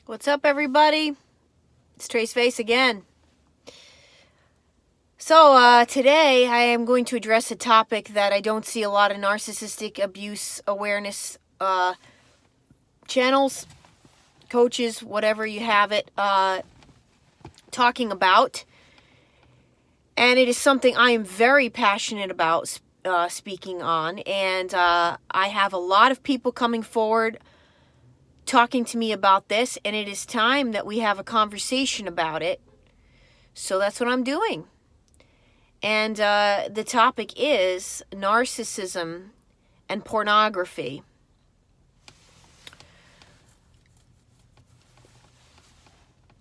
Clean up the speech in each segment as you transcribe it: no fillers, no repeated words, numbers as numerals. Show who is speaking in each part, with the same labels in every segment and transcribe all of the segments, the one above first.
Speaker 1: What's up, everybody? It's Trace Face again. So, today I am going to address a topic that I don't see a lot of narcissistic abuse awareness channels, coaches, whatever you have it, talking about. And it is something I am very passionate about speaking on. And I have a lot of people coming forward talking to me about this, and it is time that we have a conversation about it. So that's what I'm doing. And the topic is narcissism and pornography.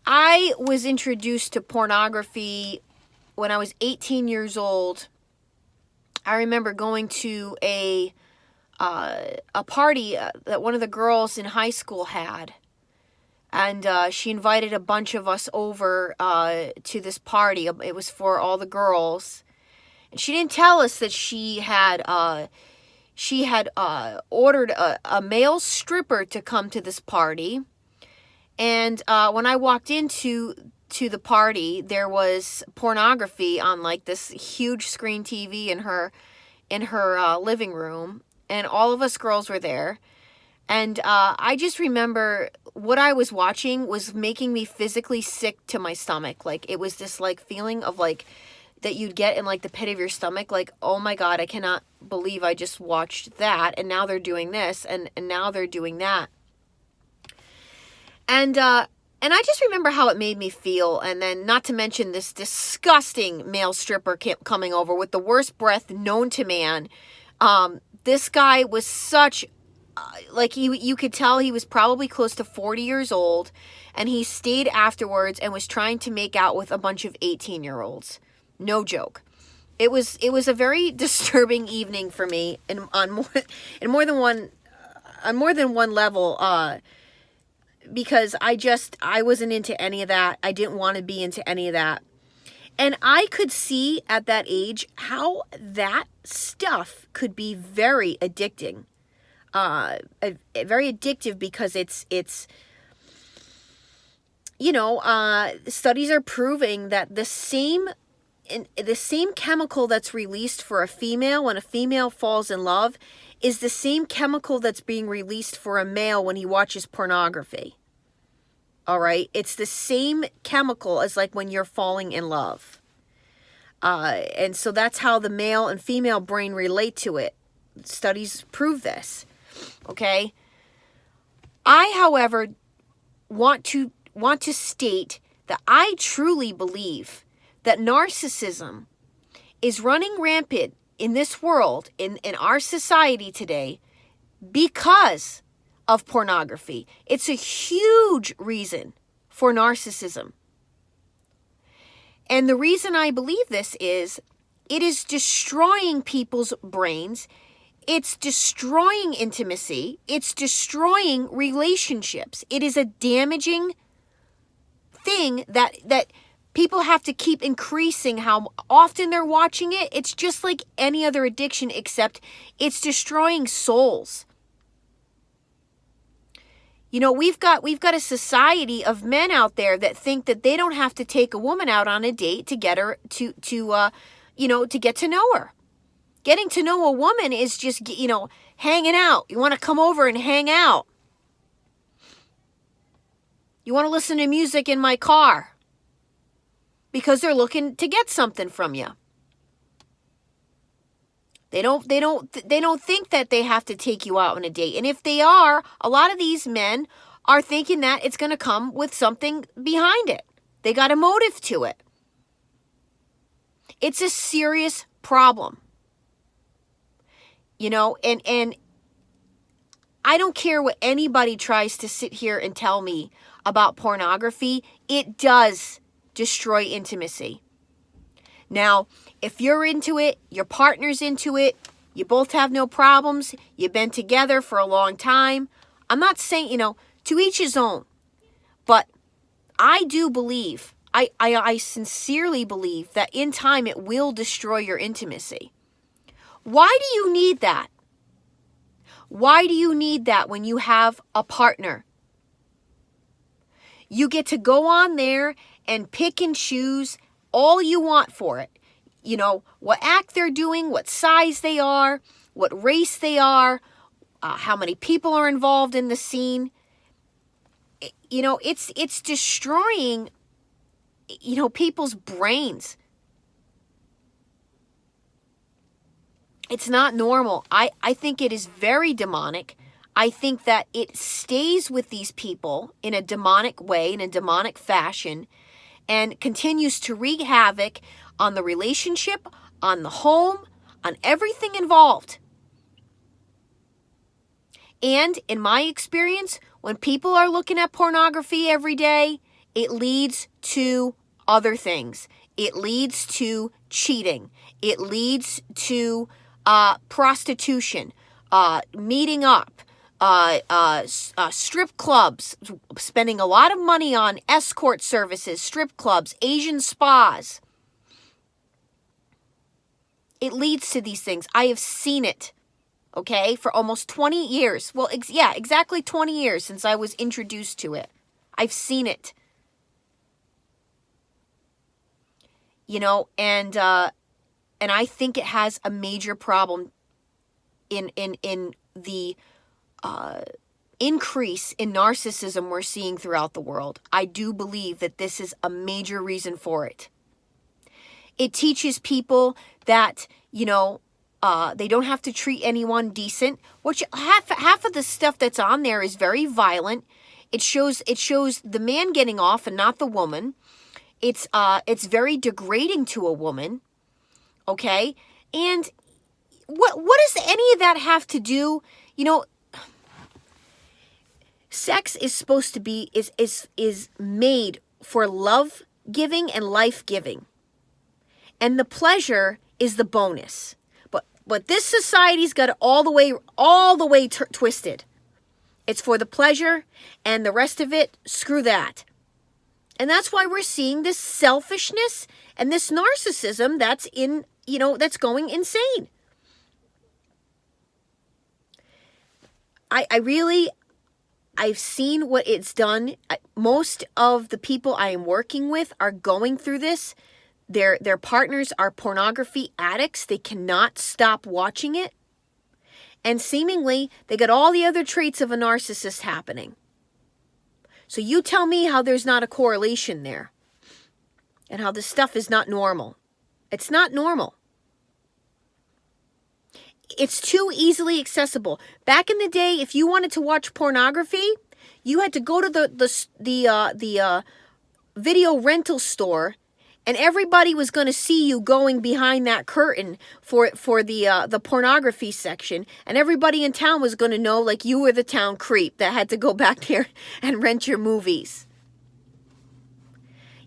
Speaker 1: I was introduced to pornography when I was 18 years old. I remember going to a party that one of the girls in high school had. And she invited a bunch of us over to this party. It was for all the girls. And she didn't tell us that she had ordered a male stripper to come to this party. And when I walked into the party, there was pornography on like this huge screen TV in her living room. And all of us girls were there. And I just remember what I was watching was making me physically sick to my stomach. Like, it was this, like, feeling of, like, that you'd get in, like, the pit of your stomach. Like, oh, my God, I cannot believe I just watched that. And now they're doing this. And now they're doing that. And I just remember how it made me feel. And then, not to mention this disgusting male stripper coming over with the worst breath known to man. This guy was such... like, you could tell he was probably close to 40 years old, and he stayed afterwards and was trying to make out with a bunch of 18-year-olds. No joke. It was a very disturbing evening for me on more than one level, because I wasn't into any of that. I didn't want to be into any of that. And I could see at that age how that stuff could be very addicting. Very addictive, because it's studies are proving that the same chemical that's released for a female when a female falls in love is the same chemical that's being released for a male when he watches pornography. All right, it's the same chemical as like when you're falling in love, and so that's how the male and female brain relate to it. Studies prove this. Okay. I, however, want to state that I truly believe that narcissism is running rampant in this world, in our society today, because of pornography. It's a huge reason for narcissism. And the reason I believe this is it is destroying people's brains. It's destroying intimacy. It's destroying relationships. It is a damaging thing that people have to keep increasing how often they're watching it. It's just like any other addiction, except it's destroying souls. You know, we've got a society of men out there that think that they don't have to take a woman out on a date to get her to get to know her. Getting to know a woman is just, hanging out. You want to come over and hang out. You want to listen to music in my car because they're looking to get something from you. They don't think that they have to take you out on a date. And if they are, a lot of these men are thinking that it's going to come with something behind it. They got a motive to it. It's a serious problem. And I don't care what anybody tries to sit here and tell me about pornography. It does destroy intimacy. Now, if you're into it, your partner's into it, you both have no problems, you've been together for a long time. I'm not saying, to each his own. But I do believe, I sincerely believe that in time it will destroy your intimacy. Why do you need that? Why do you need that when you have a partner? You get to go on there and pick and choose all you want for it. You know, what act they're doing, what size they are, what race they are, how many people are involved in the scene. You know, it's destroying, you know, people's brains. It's not normal. I think it is very demonic. I think that it stays with these people in a demonic way, in a demonic fashion, and continues to wreak havoc on the relationship, on the home, on everything involved. And in my experience, when people are looking at pornography every day, it leads to other things. It leads to cheating. It leads to prostitution, meeting up, strip clubs, spending a lot of money on escort services, strip clubs, Asian spas. It leads to these things. I have seen it, okay, for almost 20 years. Well, exactly 20 years since I was introduced to it. I've seen it. You know, and I think it has a major problem in the increase in narcissism we're seeing throughout the world. I do believe that this is a major reason for it. It teaches people that, you know, they don't have to treat anyone decent, which half of the stuff that's on there is very violent. It shows the man getting off and not the woman. It's very degrading to a woman. Okay? And what does any of that have to do? You know, sex is supposed to be is made for love giving and life giving. And the pleasure is the bonus. But this society's got it all the way twisted. It's for the pleasure, and the rest of it, screw that. And that's why we're seeing this selfishness and this narcissism that's that's going insane. I've seen what it's done. Most of the people I am working with are going through this. Their partners are pornography addicts. They cannot stop watching it. And seemingly, they got all the other traits of a narcissist happening. So you tell me how there's not a correlation there. And how this stuff is not normal. It's not normal. It's too easily accessible. Back in the day, if you wanted to watch pornography, you had to go to the video rental store, and everybody was going to see you going behind that curtain for the pornography section, and everybody in town was going to know like you were the town creep that had to go back there and rent your movies.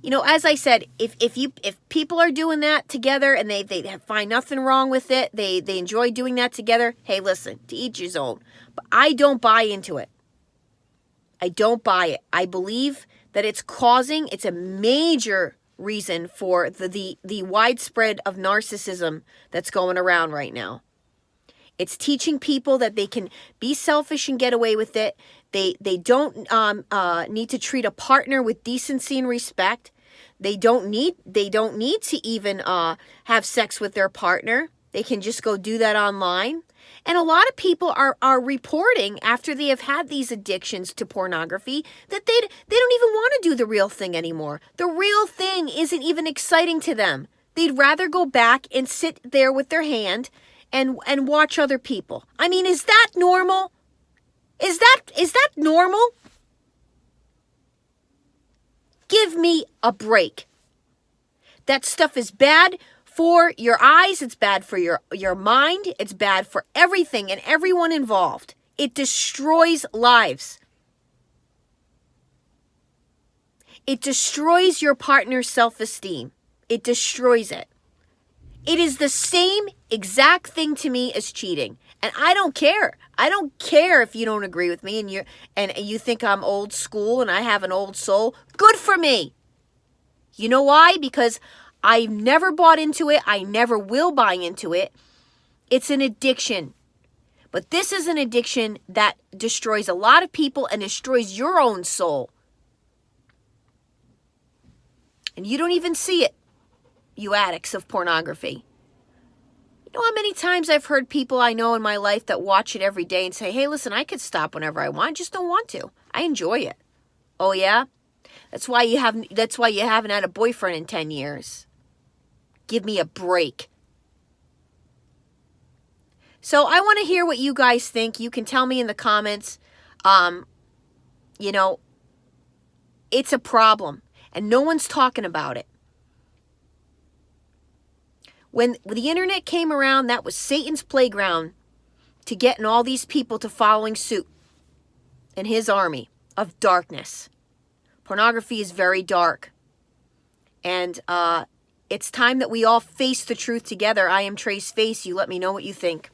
Speaker 1: You know, as I said, if people are doing that together and they find nothing wrong with it, they enjoy doing that together, hey, listen, to each his own. But I don't buy into it. I don't buy it. I believe that it's a major reason for the widespread of narcissism that's going around right now. It's teaching people that they can be selfish and get away with it. They don't need to treat a partner with decency and respect. They don't need to even have sex with their partner. They can just go do that online. And a lot of people are reporting after they have had these addictions to pornography that they don't even want to do the real thing anymore. The real thing isn't even exciting to them. They'd rather go back and sit there with their hand and watch other people. I mean, is that normal? Is that normal? Give me a break. That stuff is bad for your eyes. It's bad for your mind. It's bad for everything and everyone involved. It destroys lives. It destroys your partner's self-esteem. It destroys it. It is the same exact thing to me as cheating. And I don't care. I don't care if you don't agree with me and you think I'm old school and I have an old soul. Good for me. You know why? Because I never bought into it. I never will buy into it. It's an addiction. But this is an addiction that destroys a lot of people and destroys your own soul. And you don't even see it, you addicts of pornography. You know how many times I've heard people I know in my life that watch it every day and say, hey, listen, I could stop whenever I want. I just don't want to. I enjoy it. Oh, yeah? That's why you haven't had a boyfriend in 10 years. Give me a break. So I want to hear what you guys think. You can tell me in the comments. You know, it's a problem, and no one's talking about it. When the internet came around, that was Satan's playground to getting all these people to following suit in his army of darkness. Pornography is very dark. And it's time that we all face the truth together. I am Trace Face. You let me know what you think.